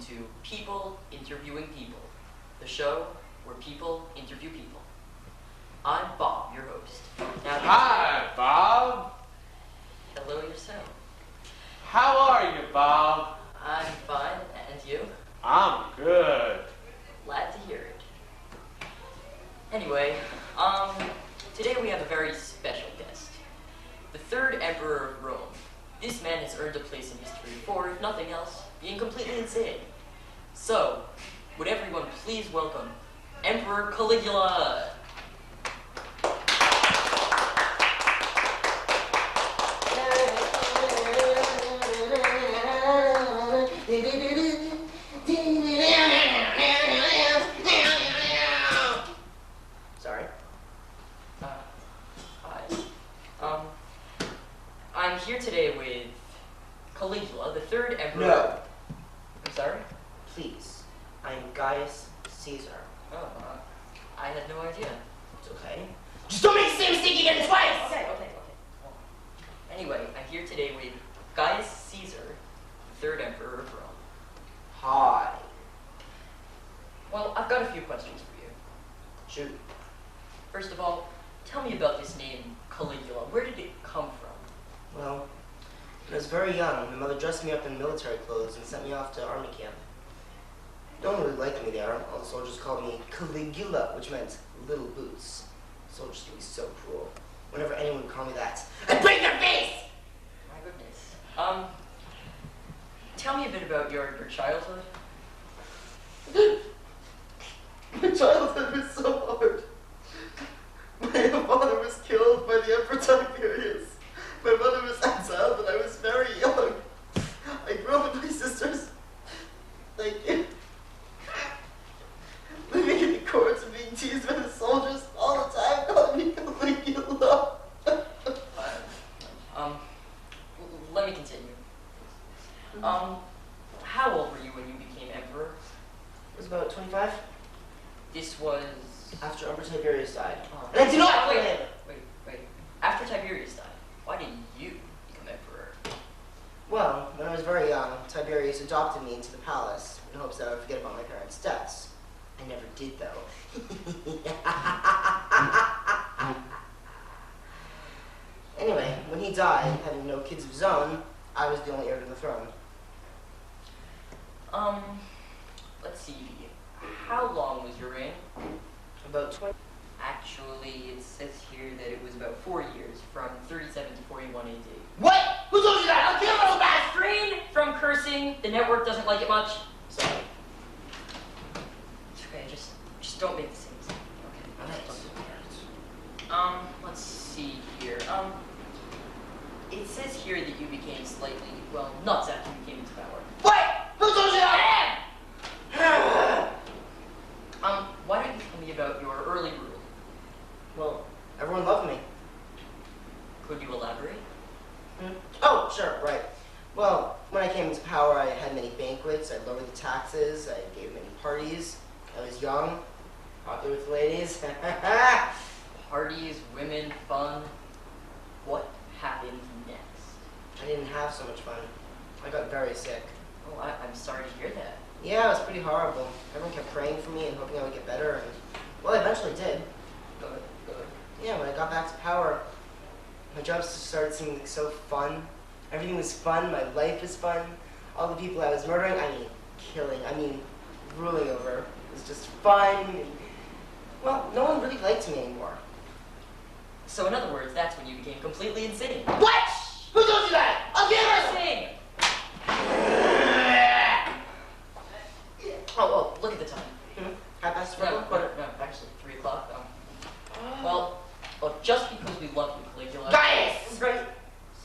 to People Interviewing People, the show where people interview people. I'm Bob, your host. Now, Hi, Bob. hello yourself. How are you, Bob? I'm fine, and you? I'm good. Glad to hear it. Anyway, today we have a very special guest. The third Emperor of Rome. This man has earned a place in history for, if nothing else, being completely insane. So, would everyone please welcome Emperor Caligula? Sorry. Hi. I'm here today with Caligula, the third emperor. No. I'm sorry? Please. I'm Gaius Caesar. Oh, I had no idea. It's okay. Just don't make the same mistake again twice! Okay. Well, anyway, I'm here today with Gaius Caesar, the third emperor of Rome. Hi. Well, I've got a few questions for you. Shoot. First of all, tell me about this name, Caligula. Where did it come from? Well, when I was very young, my mother dressed me up in military clothes and sent me off to army camp. No one really liked me there. All the soldiers called me Caligula, which meant little boots. Soldiers can be so cruel. Whenever anyone would call me that, I'd break their face! My goodness. Tell me a bit about your childhood. My childhood was so hard. My father was killed by the Emperor Tiberius. My mother was exiled when I was very young. I grew up with my sisters. Living in the courts and being teased by the soldiers all the time, calling me Caligula. Let me continue. How old were you when you became emperor? I was about 25 This was... after Emperor Tiberius died. Oh. And I do not wait, blame him. wait. After Tiberius died, why did you become emperor? Well, when I was very young, Tiberius adopted me into the palace in hopes that I would forget about my parents' deaths. I never did, though. Anyway, when he died, having no kids of his own, I was the only heir to the throne. Let's see. How long was your reign? About 20. Actually, it says here that it was about 4 years, from 37 to 41 AD. What? Who told you that? I'll kill you, bad Refrain from cursing. The network doesn't like it much. Sorry. It's okay, just don't make the same mistake. Okay. Alright. Let's see here. It says here that you became slightly, well, nuts after you came into power. What? Who told you that? Why don't you tell me about your early rule? Well, everyone loved me. Could you elaborate? Oh, sure, right. Well, when I came into power, I had many banquets, I lowered the taxes, I gave many parties. I was young, popular with the ladies. Parties, women, fun. What happened next? I didn't have so much fun. I got very sick. Oh, I'm sorry to hear that. Yeah, it was pretty horrible. Everyone kept praying for me and hoping I would get better, and, well, I eventually did. Good. Yeah, when I got back to power, my job started seeming so fun. Everything was fun, my life was fun. All the people I was murdering, killing, ruling over, was just fun. And, well, no one really liked me anymore. So in other words, that's when you became completely insane. What? Who told you that? I'll get her! Insane! Oh, look at the time. Half past No, 4? Quarter. actually, 3 o'clock. Well, just because we love you, Caligula. Gaius! Right.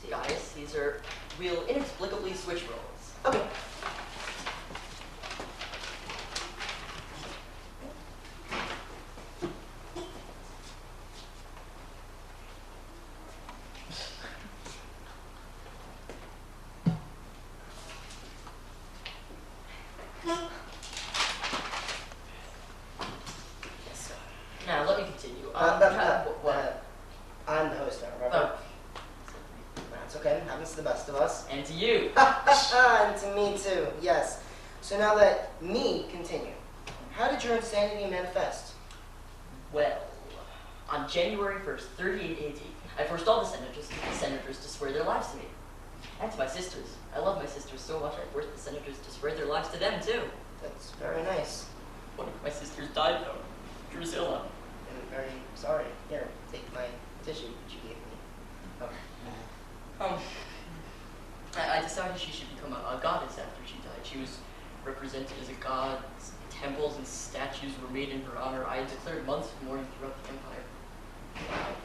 Gaius Caesar will inexplicably switch roles. Okay. Now, let me continue. What? I'm the host now, remember? That's okay. Happens to the best of us. And to you. And to me too, yes. So So now let me continue. How did your insanity manifest? Well, on January 1st, 38 AD, I forced all the senators to swear their lives to me. And to my sisters. I love my sisters so much, I forced the senators to swear their lives to them, too. That's very nice. One of my sisters died, though. Drusilla. I'm very sorry. Here, take my tissue that you gave me. Oh. I decided she should become a goddess after she died. She was represented as a god. Temples and statues were made in her honor. I declared months of mourning throughout the empire.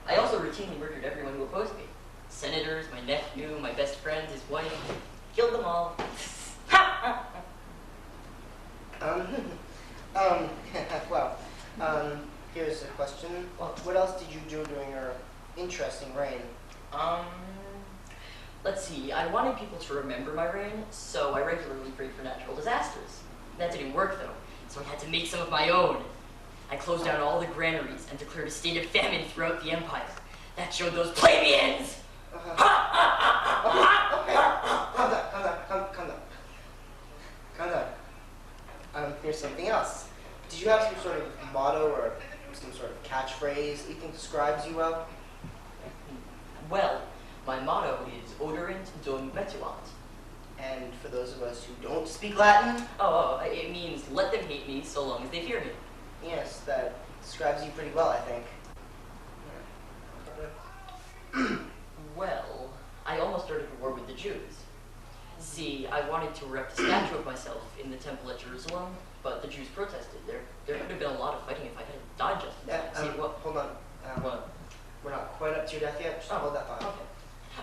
I also routinely murdered everyone who opposed me. Senators, my nephew, my best friend, his wife. Killed them all. Well, here's a question. What else did you do during your interesting reign? Let's see. I wanted people to remember my reign, so I regularly prayed for natural disasters. That didn't work, though, so I had to make some of my own. I closed down all the granaries and declared a state of famine throughout the empire. That showed those plebeians! Okay, calm down. Here's something else. Did you have some sort of motto or some sort of catchphrase that you think describes you well? Well, my motto is Oderint dum metuant. And for those of us who don't speak Latin, It means let them hate me so long as they fear me. yes, that describes you pretty well, I think. Well, I almost started a war with the Jews. See, I wanted to erect a statue of myself in the temple at Jerusalem, but the Jews protested. There could have been a lot of fighting if I had died just in time. See, Hold on. What? We're not quite up to your death yet. Just hold that thought. Okay.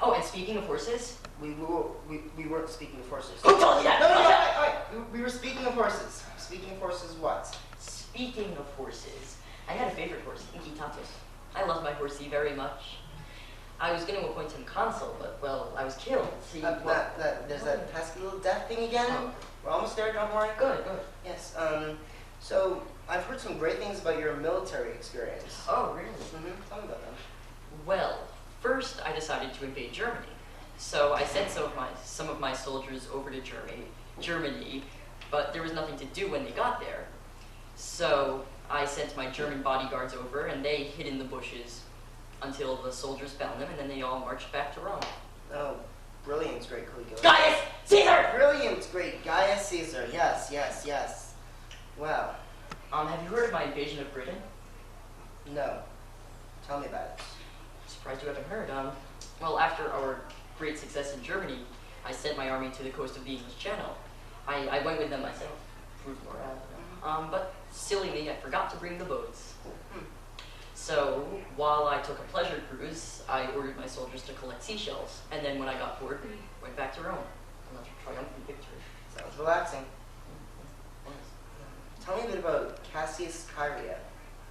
Oh, and speaking of horses, We weren't speaking of horses. who told you that? No, we were speaking of horses. Speaking of horses, what? Speaking of horses, I had a favorite horse, Inkitatus. I loved my horsey very much. I was going to appoint him consul, but, well, I was killed. See, There's that pesky little death thing again. Oh. We're almost there, don't worry. Good. Yes, so I've heard some great things about your military experience. Oh, really? Tell me about them. Well, first I decided to invade Germany. So I sent some of my soldiers over to Germany, but there was nothing to do when they got there. So I sent my German bodyguards over, and they hid in the bushes until the soldiers found them, and then they all marched back to Rome. Oh, brilliant, great Caligula. Gaius Caesar! Brilliant, great Gaius Caesar. Yes. Wow. Have you heard of my invasion of Britain? No. Tell me about it. Surprised you haven't heard. Well, after our great success in Germany, I sent my army to the coast of the English Channel. I went with them myself, proved morale. But silly me, I forgot to bring the boats. So, while I took a pleasure cruise, I ordered my soldiers to collect seashells, and then when I got bored, we went back to Rome. Another triumphant victory. Sounds relaxing. Tell me a bit about Cassius Chaerea.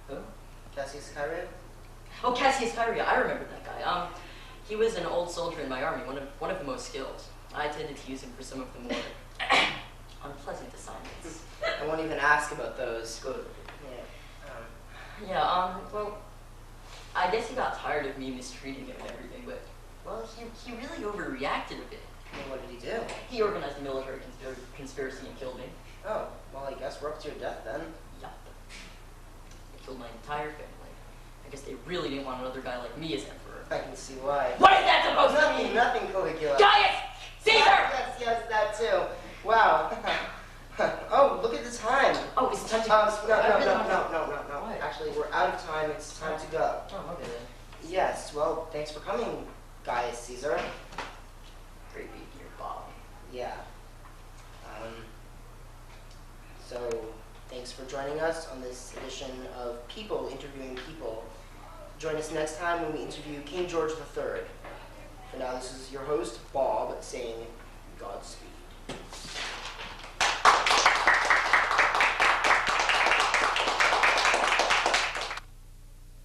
Who? Cassius Chaerea? Oh, Cassius Chaerea, I remember that guy. He was an old soldier in my army, one of the most skilled. I tended to use him for some of the more unpleasant assignments. I won't even ask about those. Good. Yeah. Well, I guess he got tired of me mistreating him and everything, but, well, he really overreacted a bit. I mean, what did he do? He organized a military conspiracy and killed me. Oh, well, I guess we're up to your death then. Yup. They killed my entire family. I guess they really didn't want another guy like me as emperor. I can see why. What is that supposed to mean? Nothing, Caligula. Gaius Caesar! Yes, that too. Wow. Oh, look at the time. Oh, it's time to... No. What? Actually, we're out of time. It's time to go. Oh, okay then. Yes, well, thanks for coming, Gaius Caesar. Great being here, Bob. Yeah. So, thanks for joining us on this edition of People Interviewing People. Join us next time when we interview King George III. For now, this is your host, Bob, saying Godspeed.